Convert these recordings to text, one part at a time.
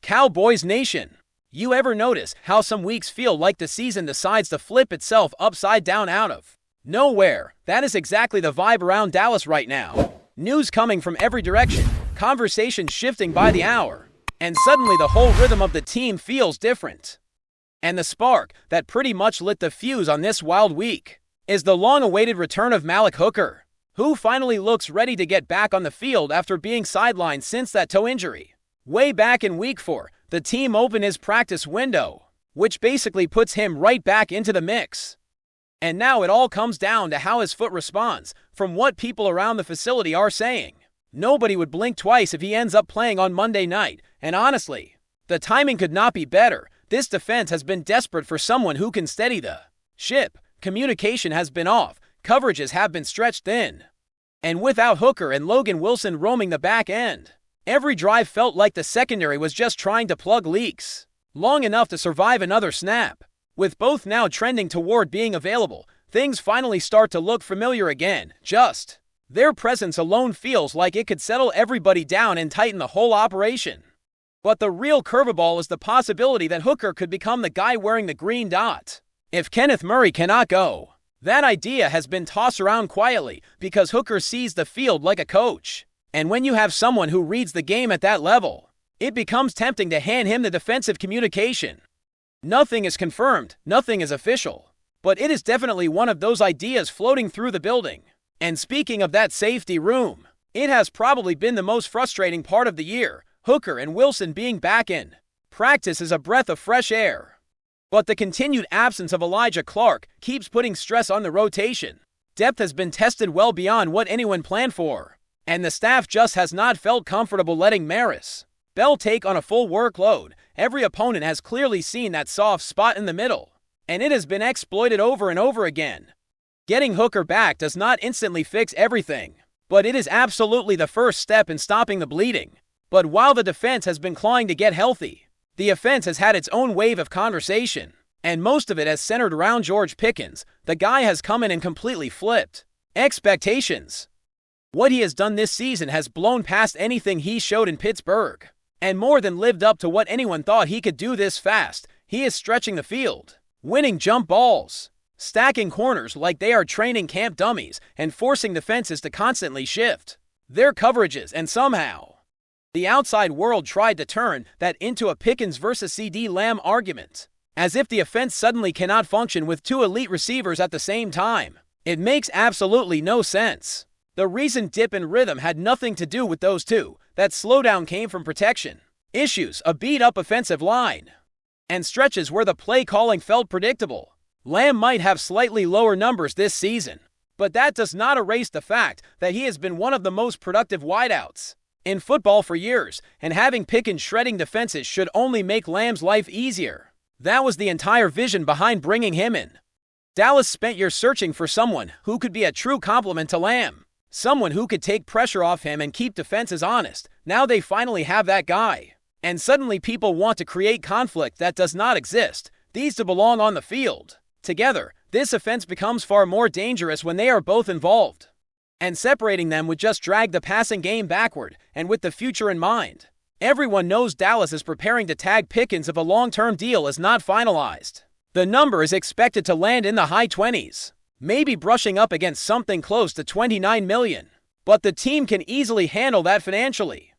Cowboys Nation. You ever notice how some weeks feel like the season decides to flip itself upside down out of nowhere? That is exactly the vibe around Dallas right now. News coming from every direction, conversations shifting by the hour, and suddenly the whole rhythm of the team feels different. And the spark that pretty much lit the fuse on this wild week is the long-awaited return of Malik Hooker, who finally looks ready to get back on the field after being sidelined since that toe injury. Way back in Week 4, the team opened his practice window, which basically puts him right back into the mix. And now it all comes down to how his foot responds. From what people around the facility are saying, nobody would blink twice if he ends up playing on Monday night, and honestly, the timing could not be better. This defense has been desperate for someone who can steady the ship. Communication has been off, coverages have been stretched thin, and without Hooker and Logan Wilson roaming the back end, every drive felt like the secondary was just trying to plug leaks long enough to survive another snap. With both now trending toward being available, things finally start to look familiar again. Just their presence alone feels like it could settle everybody down and tighten the whole operation. But the real curveball is the possibility that Hooker could become the guy wearing the green dot. If Kenneth Murray cannot go, that idea has been tossed around quietly because Hooker sees the field like a coach. And when you have someone who reads the game at that level, it becomes tempting to hand him the defensive communication. Nothing is confirmed, nothing is official, but it is definitely one of those ideas floating through the building. And speaking of that safety room, it has probably been the most frustrating part of the year. Hooker and Wilson being back in practice is a breath of fresh air, but the continued absence of Elijah Clark keeps putting stress on the rotation. Depth has been tested well beyond what anyone planned for, and the staff just has not felt comfortable letting Maris Bell take on a full workload. Every opponent has clearly seen that soft spot in the middle, and it has been exploited over and over again. Getting Hooker back does not instantly fix everything, but it is absolutely the first step in stopping the bleeding. But while the defense has been clawing to get healthy, the offense has had its own wave of conversation, and most of it has centered around George Pickens. The guy has come in and completely flipped expectations. What he has done this season has blown past anything he showed in Pittsburgh, and more than lived up to what anyone thought he could do this fast. He is stretching the field, winning jump balls, stacking corners like they are training camp dummies, and forcing defenses to constantly shift their coverages, and somehow the outside world tried to turn that into a Pickens versus CeeDee Lamb argument, as if the offense suddenly cannot function with two elite receivers at the same time. It makes absolutely no sense. The recent dip in rhythm had nothing to do with those two. That slowdown came from protection issues, a beat-up offensive line, and stretches where the play calling felt predictable. Lamb might have slightly lower numbers this season, but that does not erase the fact that he has been one of the most productive wideouts in football for years, and having Pickens shredding defenses should only make Lamb's life easier. That was the entire vision behind bringing him in. Dallas spent years searching for someone who could be a true complement to Lamb, someone who could take pressure off him and keep defenses honest. Now they finally have that guy, and suddenly people want to create conflict that does not exist. These two belong on the field together. This offense becomes far more dangerous when they are both involved, and separating them would just drag the passing game backward. And with the future in mind, everyone knows Dallas is preparing to tag Pickens if a long-term deal is not finalized. The number is expected to land in the high 20s, maybe brushing up against something close to $29 million. But the team can easily handle that financially.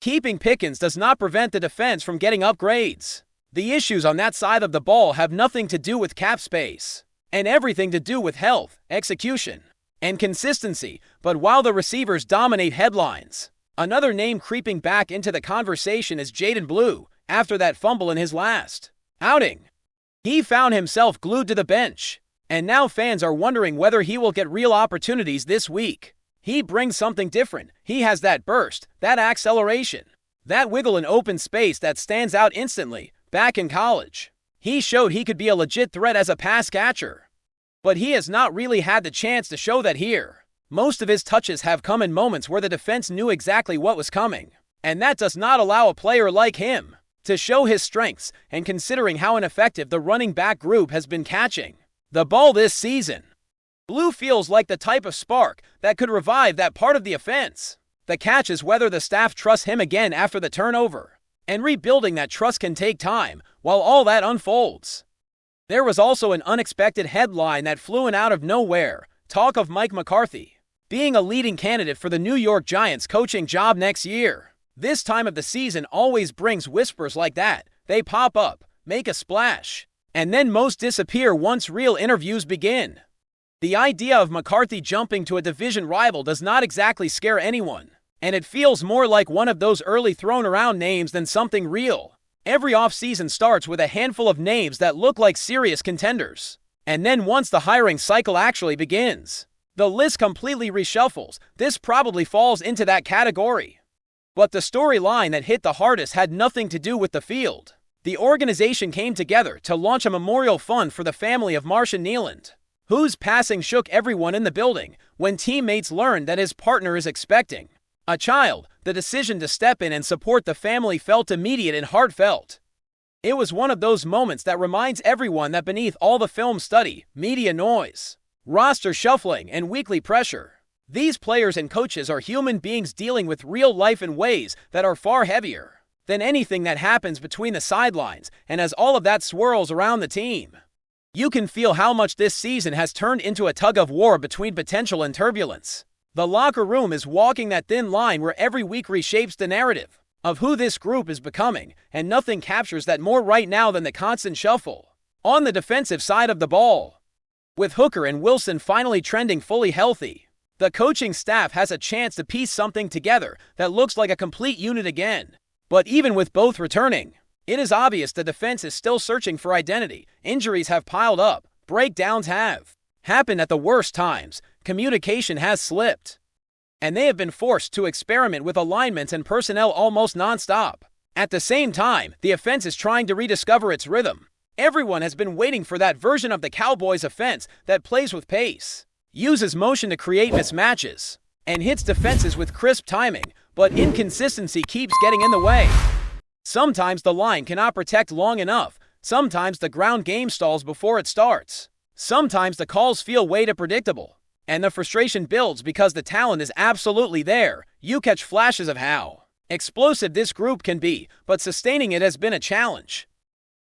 Keeping Pickens does not prevent the defense from getting upgrades. The issues on that side of the ball have nothing to do with cap space, and everything to do with health, execution, and consistency. But while the receivers dominate headlines, another name creeping back into the conversation is Jaden Blue. After that fumble in his last outing, he found himself glued to the bench, and now fans are wondering whether he will get real opportunities this week. He brings something different. He has that burst, that acceleration, that wiggle in open space that stands out instantly. Back in college, he showed he could be a legit threat as a pass catcher, but he has not really had the chance to show that here. Most of his touches have come in moments where the defense knew exactly what was coming, and that does not allow a player like him to show his strengths. And considering how ineffective the running back group has been catching the ball this season, Blue feels like the type of spark that could revive that part of the offense. The catch is whether the staff trusts him again after the turnover. And rebuilding that trust can take time while all that unfolds. There was also an unexpected headline that flew in out of nowhere. Talk of Mike McCarthy being a leading candidate for the New York Giants coaching job next year. This time of the season always brings whispers like that. They pop up, make a splash, and then most disappear once real interviews begin. The idea of McCarthy jumping to a division rival does not exactly scare anyone, and it feels more like one of those early thrown around names than something real. Every offseason starts with a handful of names that look like serious contenders. And then once the hiring cycle actually begins, the list completely reshuffles. This probably falls into that category. But the storyline that hit the hardest had nothing to do with the field. The organization came together to launch a memorial fund for the family of Marshawn Kneeland, whose passing shook everyone in the building when teammates learned that his partner is expecting a child. The decision to step in and support the family felt immediate and heartfelt. It was one of those moments that reminds everyone that beneath all the film study, media noise, roster shuffling, and weekly pressure, these players and coaches are human beings dealing with real life in ways that are far heavier than anything that happens between the sidelines. And as all of that swirls around the team, you can feel how much this season has turned into a tug of war between potential and turbulence. The locker room is walking that thin line where every week reshapes the narrative of who this group is becoming, and nothing captures that more right now than the constant shuffle on the defensive side of the ball. With Hooker and Wilson finally trending fully healthy, the coaching staff has a chance to piece something together that looks like a complete unit again. But even with both returning, it is obvious the defense is still searching for identity. Injuries have piled up, breakdowns have happened at the worst times, communication has slipped, and they have been forced to experiment with alignments and personnel almost nonstop. At the same time, the offense is trying to rediscover its rhythm. Everyone has been waiting for that version of the Cowboys offense that plays with pace, uses motion to create mismatches, and hits defenses with crisp timing, but inconsistency keeps getting in the way. Sometimes the line cannot protect long enough. Sometimes the ground game stalls before it starts. Sometimes the calls feel way too predictable, and the frustration builds because the talent is absolutely there. You catch flashes of how explosive this group can be, but sustaining it has been a challenge.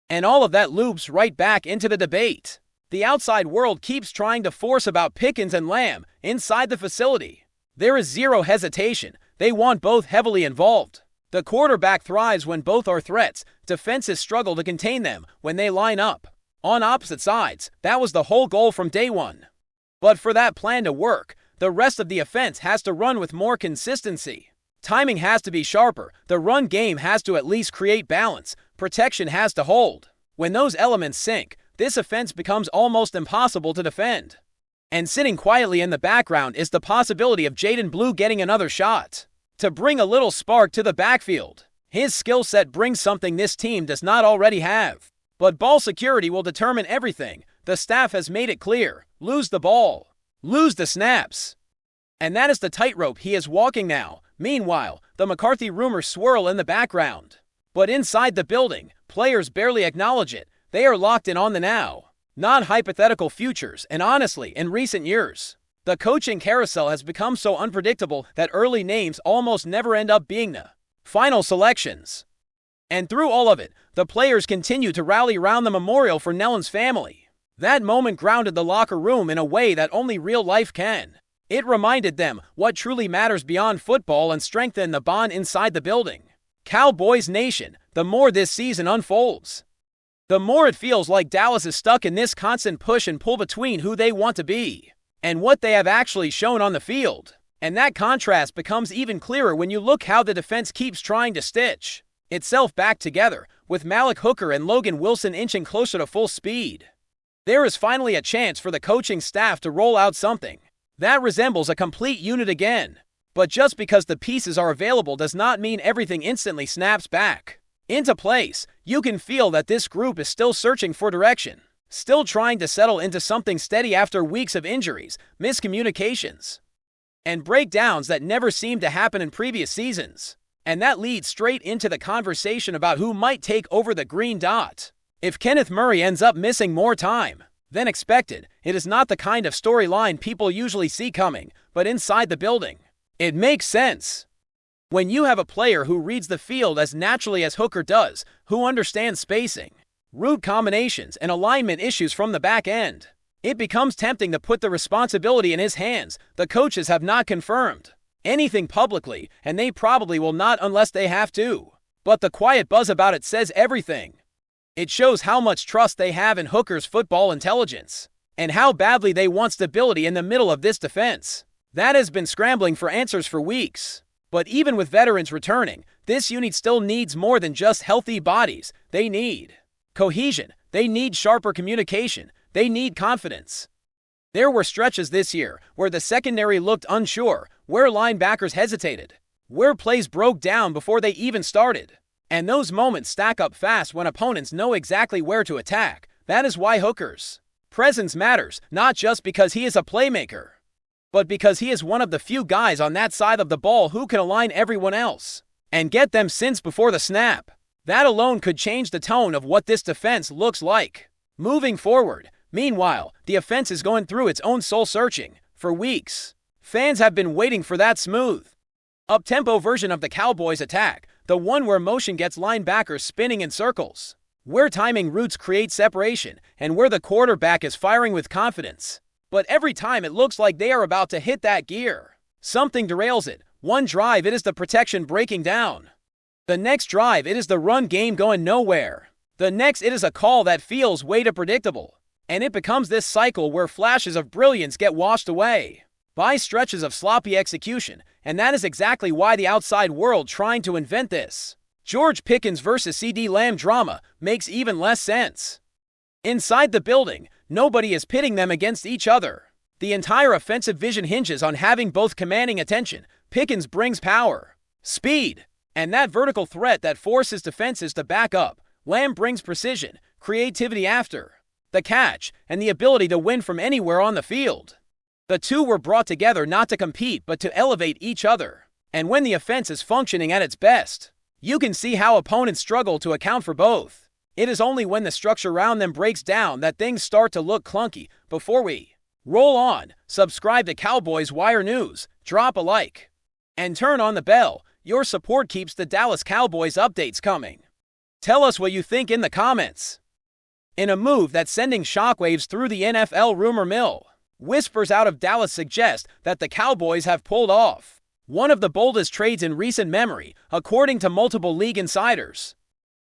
And all of that loops right back into the debate. The outside world keeps trying to force about Pickens and Lamb inside the facility. There is zero hesitation. They want both heavily involved. The quarterback thrives when both are threats. Defenses struggle to contain them when they line up on opposite sides. That was the whole goal from day one. But for that plan to work, the rest of the offense has to run with more consistency. Timing has to be sharper. The run game has to at least create balance. Protection has to hold. When those elements sink, this offense becomes almost impossible to defend. And sitting quietly in the background is the possibility of Jaden Blue getting another shot to bring a little spark to the backfield. His skill set brings something this team does not already have. But ball security will determine everything. The staff has made it clear. Lose the ball. Lose the snaps. And that is the tightrope he is walking now. Meanwhile, the McCarthy rumors swirl in the background. But inside the building, players barely acknowledge it. They are locked in on the now, not hypothetical futures. And honestly, in recent years, the coaching carousel has become so unpredictable that early names almost never end up being the final selections. And through all of it, the players continue to rally around the memorial for Kneeland's family. That moment grounded the locker room in a way that only real life can. It reminded them what truly matters beyond football and strengthened the bond inside the building. Cowboys Nation, the more this season unfolds, the more it feels like Dallas is stuck in this constant push and pull between who they want to be and what they have actually shown on the field. And that contrast becomes even clearer when you look how the defense keeps trying to stitch itself back together, with Malik Hooker and Logan Wilson inching closer to full speed. There is finally a chance for the coaching staff to roll out something that resembles a complete unit again. But just because the pieces are available does not mean everything instantly snaps back into place. You can feel that this group is still searching for direction, still trying to settle into something steady after weeks of injuries, miscommunications, and breakdowns that never seemed to happen in previous seasons. And that leads straight into the conversation about who might take over the green dot. If Kenneth Murray ends up missing more time than expected, it is not the kind of storyline people usually see coming, but inside the building, it makes sense. When you have a player who reads the field as naturally as Hooker does, who understands spacing, route combinations, and alignment issues from the back end, it becomes tempting to put the responsibility in his hands. The coaches have not confirmed anything publicly, and they probably will not unless they have to. But the quiet buzz about it says everything. It shows how much trust they have in Hooker's football intelligence, and how badly they want stability in the middle of this defense that has been scrambling for answers for weeks. But even with veterans returning, this unit still needs more than just healthy bodies. They need cohesion. They need sharper communication. They need confidence. There were stretches this year where the secondary looked unsure, where linebackers hesitated, where plays broke down before they even started. And those moments stack up fast when opponents know exactly where to attack. That is why Hooker's presence matters, not just because he is a playmaker, but because he is one of the few guys on that side of the ball who can align everyone else and get them since before the snap. That alone could change the tone of what this defense looks like moving forward. Meanwhile, the offense is going through its own soul-searching. For weeks, fans have been waiting for that smooth, up-tempo version of the Cowboys attack, the one where motion gets linebackers spinning in circles, where timing routes create separation, and where the quarterback is firing with confidence. But every time it looks like they are about to hit that gear, something derails it. One drive, it is the protection breaking down. The next drive, it is the run game going nowhere. The next, it is a call that feels way too predictable. And it becomes this cycle where flashes of brilliance get washed away by stretches of sloppy execution, and that is exactly why the outside world trying to invent this George Pickens versus CeeDee Lamb drama makes even less sense. Inside the building, nobody is pitting them against each other. The entire offensive vision hinges on having both commanding attention. Pickens brings power, speed, and that vertical threat that forces defenses to back up. Lamb brings precision, creativity after the catch, and the ability to win from anywhere on the field. The two were brought together not to compete but to elevate each other. And when the offense is functioning at its best, you can see how opponents struggle to account for both. It is only when the structure around them breaks down that things start to look clunky. Before we roll on, subscribe to Cowboys Wire News, drop a like, and turn on the bell. Your support keeps the Dallas Cowboys updates coming. Tell us what you think in the comments. In a move that's sending shockwaves through the NFL rumor mill, whispers out of Dallas suggest that the Cowboys have pulled off one of the boldest trades in recent memory, according to multiple league insiders.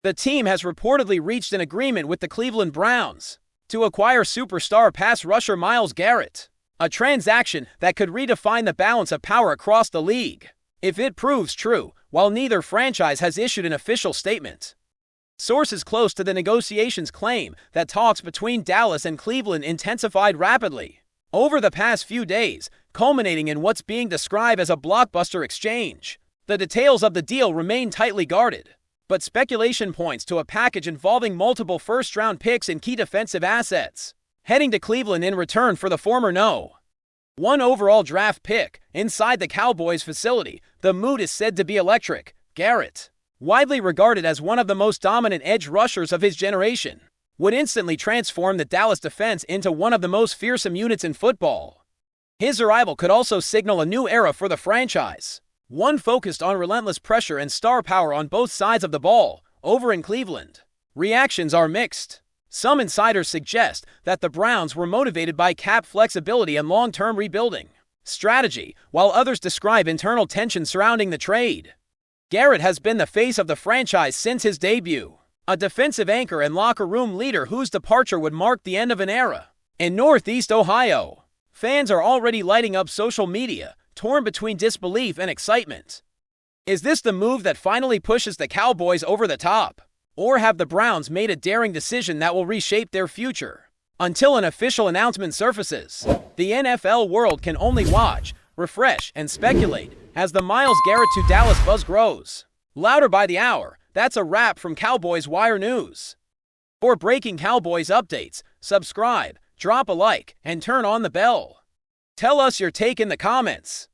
The team has reportedly reached an agreement with the Cleveland Browns to acquire superstar pass rusher Myles Garrett, a transaction that could redefine the balance of power across the league. If it proves true, while neither franchise has issued an official statement, sources close to the negotiations claim that talks between Dallas and Cleveland intensified rapidly over the past few days, culminating in what's being described as a blockbuster exchange. The details of the deal remain tightly guarded, but speculation points to a package involving multiple first-round picks and key defensive assets, heading to Cleveland in return for the former No. 1 overall draft pick. Inside the Cowboys facility, the mood is said to be electric. Garrett, widely regarded as one of the most dominant edge rushers of his generation, would instantly transform the Dallas defense into one of the most fearsome units in football. His arrival could also signal a new era for the franchise, one focused on relentless pressure and star power on both sides of the ball. Over in Cleveland, reactions are mixed. Some insiders suggest that the Browns were motivated by cap flexibility and long-term rebuilding strategy, while others describe internal tension surrounding the trade. Garrett has been the face of the franchise since his debut, a defensive anchor and locker room leader whose departure would mark the end of an era. In Northeast Ohio, fans are already lighting up social media, torn between disbelief and excitement. Is this the move that finally pushes the Cowboys over the top? Or have the Browns made a daring decision that will reshape their future? Until an official announcement surfaces, the NFL world can only watch, refresh, and speculate as the Myles Garrett to Dallas buzz grows louder by the hour. That's a wrap from Cowboys Wire News. For breaking Cowboys updates, subscribe, drop a like, and turn on the bell. Tell us your take in the comments.